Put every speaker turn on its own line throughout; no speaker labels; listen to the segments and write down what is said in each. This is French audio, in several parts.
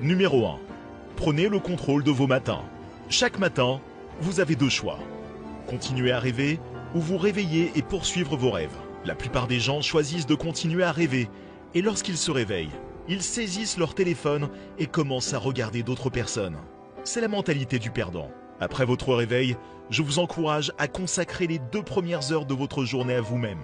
Numéro 1. Prenez le contrôle de vos matins. Chaque matin, vous avez deux choix. Continuer à rêver ou vous réveiller et poursuivre vos rêves. La plupart des gens choisissent de continuer à rêver et lorsqu'ils se réveillent, ils saisissent leur téléphone et commencent à regarder d'autres personnes. C'est la mentalité du perdant. Après votre réveil, je vous encourage à consacrer les 2 premières heures de votre journée à vous-même.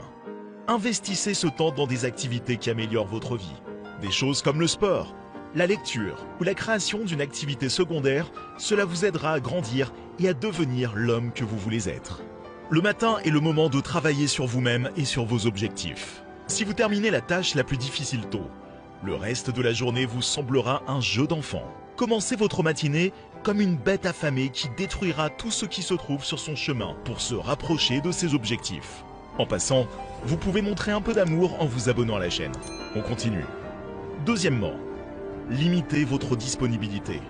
Investissez ce temps dans des activités qui améliorent votre vie. Des choses comme le sport, la lecture ou la création d'une activité secondaire, cela vous aidera à grandir et à devenir l'homme que vous voulez être. Le matin est le moment de travailler sur vous-même et sur vos objectifs. Si vous terminez la tâche la plus difficile tôt, le reste de la journée vous semblera un jeu d'enfant. Commencez votre matinée comme une bête affamée qui détruira tout ce qui se trouve sur son chemin pour se rapprocher de ses objectifs. En passant, vous pouvez montrer un peu d'amour en vous abonnant à la chaîne. On continue. Deuxièmement, limitez votre disponibilité.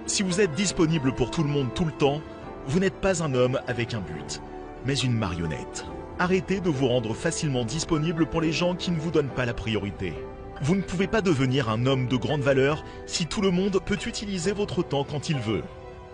Si vous êtes disponible pour tout le monde tout le temps, vous n'êtes pas un homme avec un but, mais une marionnette. Arrêtez de vous rendre facilement disponible pour les gens qui ne vous donnent pas la priorité. Vous ne pouvez pas devenir un homme de grande valeur si tout le monde peut utiliser votre temps quand il veut.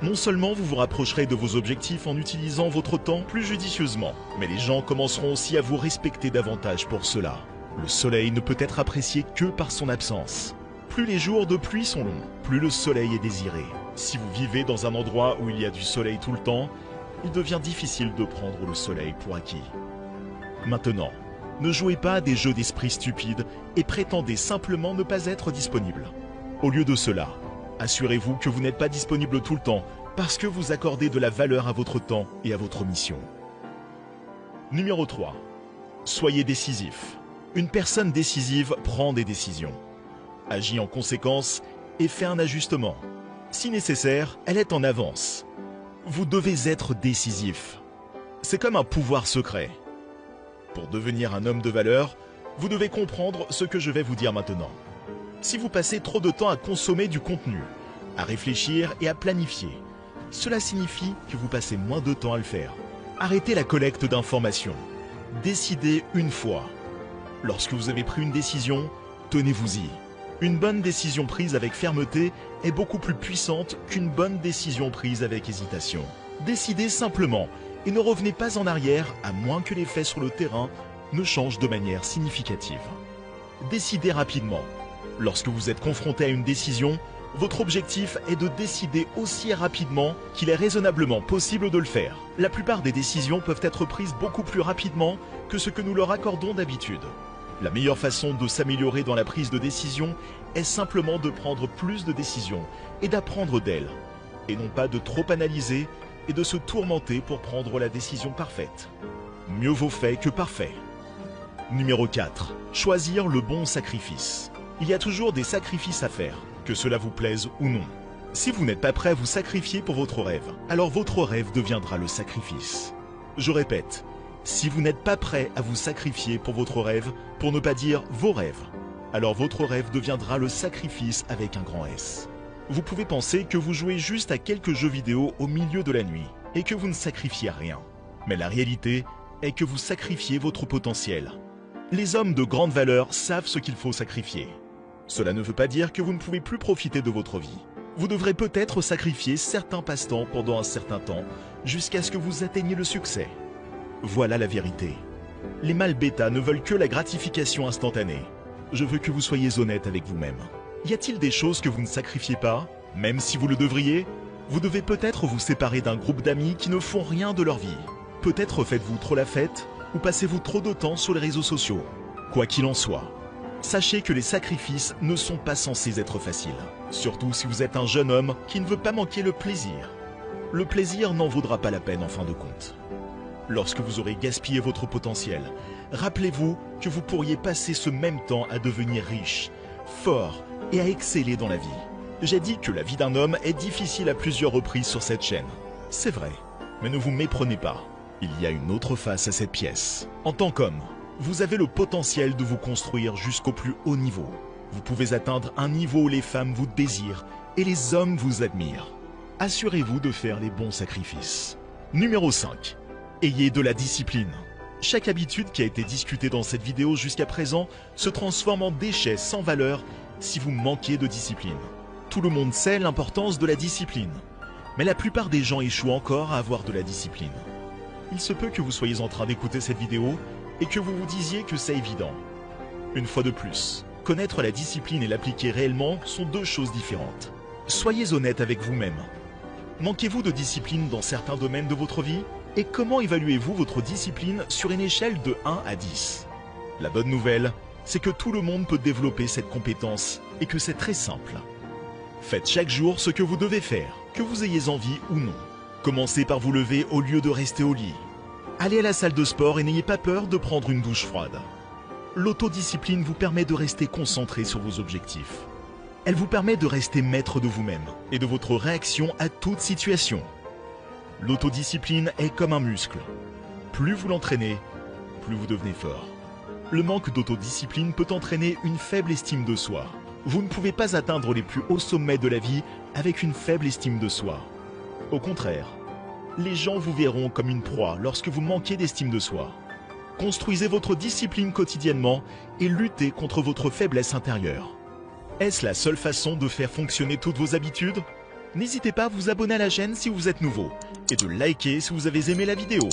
Non seulement vous vous rapprocherez de vos objectifs en utilisant votre temps plus judicieusement, mais les gens commenceront aussi à vous respecter davantage pour cela. Le soleil ne peut être apprécié que par son absence. Plus les jours de pluie sont longs, plus le soleil est désiré. Si vous vivez dans un endroit où il y a du soleil tout le temps, il devient difficile de prendre le soleil pour acquis. Maintenant, ne jouez pas à des jeux d'esprit stupides et prétendez simplement ne pas être disponible. Au lieu de cela, assurez-vous que vous n'êtes pas disponible tout le temps parce que vous accordez de la valeur à votre temps et à votre mission. Numéro 3. Soyez décisif. Une personne décisive prend des décisions, agit en conséquence et fait un ajustement. Si nécessaire, elle est en avance. Vous devez être décisif. C'est comme un pouvoir secret. Pour devenir un homme de valeur, vous devez comprendre ce que je vais vous dire maintenant. Si vous passez trop de temps à consommer du contenu, à réfléchir et à planifier, cela signifie que vous passez moins de temps à le faire. Arrêtez la collecte d'informations. Décidez une fois. Lorsque vous avez pris une décision, tenez-vous-y. Une bonne décision prise avec fermeté est beaucoup plus puissante qu'une bonne décision prise avec hésitation. Décidez simplement et ne revenez pas en arrière à moins que les faits sur le terrain ne changent de manière significative. Décidez rapidement. Lorsque vous êtes confronté à une décision, votre objectif est de décider aussi rapidement qu'il est raisonnablement possible de le faire. La plupart des décisions peuvent être prises beaucoup plus rapidement que ce que nous leur accordons d'habitude. La meilleure façon de s'améliorer dans la prise de décision est simplement de prendre plus de décisions et d'apprendre d'elles, et non pas de trop analyser et de se tourmenter pour prendre la décision parfaite. Mieux vaut fait que parfait. Numéro 4. Choisir le bon sacrifice. Il y a toujours des sacrifices à faire, que cela vous plaise ou non. Si vous n'êtes pas prêt à vous sacrifier pour votre rêve, alors votre rêve deviendra le sacrifice. Je répète, si vous n'êtes pas prêt à vous sacrifier pour votre rêve, pour ne pas dire vos rêves, alors votre rêve deviendra le sacrifice avec un grand S. Vous pouvez penser que vous jouez juste à quelques jeux vidéo au milieu de la nuit et que vous ne sacrifiez rien. Mais la réalité est que vous sacrifiez votre potentiel. Les hommes de grande valeur savent ce qu'il faut sacrifier. Cela ne veut pas dire que vous ne pouvez plus profiter de votre vie. Vous devrez peut-être sacrifier certains passe-temps pendant un certain temps jusqu'à ce que vous atteigniez le succès. Voilà la vérité. Les mâles bêta ne veulent que la gratification instantanée. Je veux que vous soyez honnête avec vous-même. Y a-t-il des choses que vous ne sacrifiez pas, même si vous le devriez? Vous devez peut-être vous séparer d'un groupe d'amis qui ne font rien de leur vie. Peut-être faites-vous trop la fête ou passez-vous trop de temps sur les réseaux sociaux. Quoi qu'il en soit, sachez que les sacrifices ne sont pas censés être faciles. Surtout si vous êtes un jeune homme qui ne veut pas manquer le plaisir. Le plaisir n'en vaudra pas la peine en fin de compte. Lorsque vous aurez gaspillé votre potentiel, rappelez-vous que vous pourriez passer ce même temps à devenir riche, fort et à exceller dans la vie. J'ai dit que la vie d'un homme est difficile à plusieurs reprises sur cette chaîne. C'est vrai, mais ne vous méprenez pas. Il y a une autre face à cette pièce. En tant qu'homme, vous avez le potentiel de vous construire jusqu'au plus haut niveau. Vous pouvez atteindre un niveau où les femmes vous désirent et les hommes vous admirent. Assurez-vous de faire les bons sacrifices. Numéro 5. Ayez de la discipline. Chaque habitude qui a été discutée dans cette vidéo jusqu'à présent se transforme en déchet sans valeur si vous manquez de discipline. Tout le monde sait l'importance de la discipline, mais la plupart des gens échouent encore à avoir de la discipline. Il se peut que vous soyez en train d'écouter cette vidéo et que vous vous disiez que c'est évident. Une fois de plus, connaître la discipline et l'appliquer réellement sont deux choses différentes. Soyez honnête avec vous-même. Manquez-vous de discipline dans certains domaines de votre vie? Et comment évaluez-vous votre discipline sur une échelle de 1 à 10? La bonne nouvelle, c'est que tout le monde peut développer cette compétence et que c'est très simple. Faites chaque jour ce que vous devez faire, que vous ayez envie ou non. Commencez par vous lever au lieu de rester au lit. Allez à la salle de sport et n'ayez pas peur de prendre une douche froide. L'autodiscipline vous permet de rester concentré sur vos objectifs. Elle vous permet de rester maître de vous-même et de votre réaction à toute situation. L'autodiscipline est comme un muscle. Plus vous l'entraînez, plus vous devenez fort. Le manque d'autodiscipline peut entraîner une faible estime de soi. Vous ne pouvez pas atteindre les plus hauts sommets de la vie avec une faible estime de soi. Au contraire, les gens vous verront comme une proie lorsque vous manquez d'estime de soi. Construisez votre discipline quotidiennement et luttez contre votre faiblesse intérieure. Est-ce la seule façon de faire fonctionner toutes vos habitudes? N'hésitez pas à vous abonner à la chaîne si vous êtes nouveau et de liker si vous avez aimé la vidéo.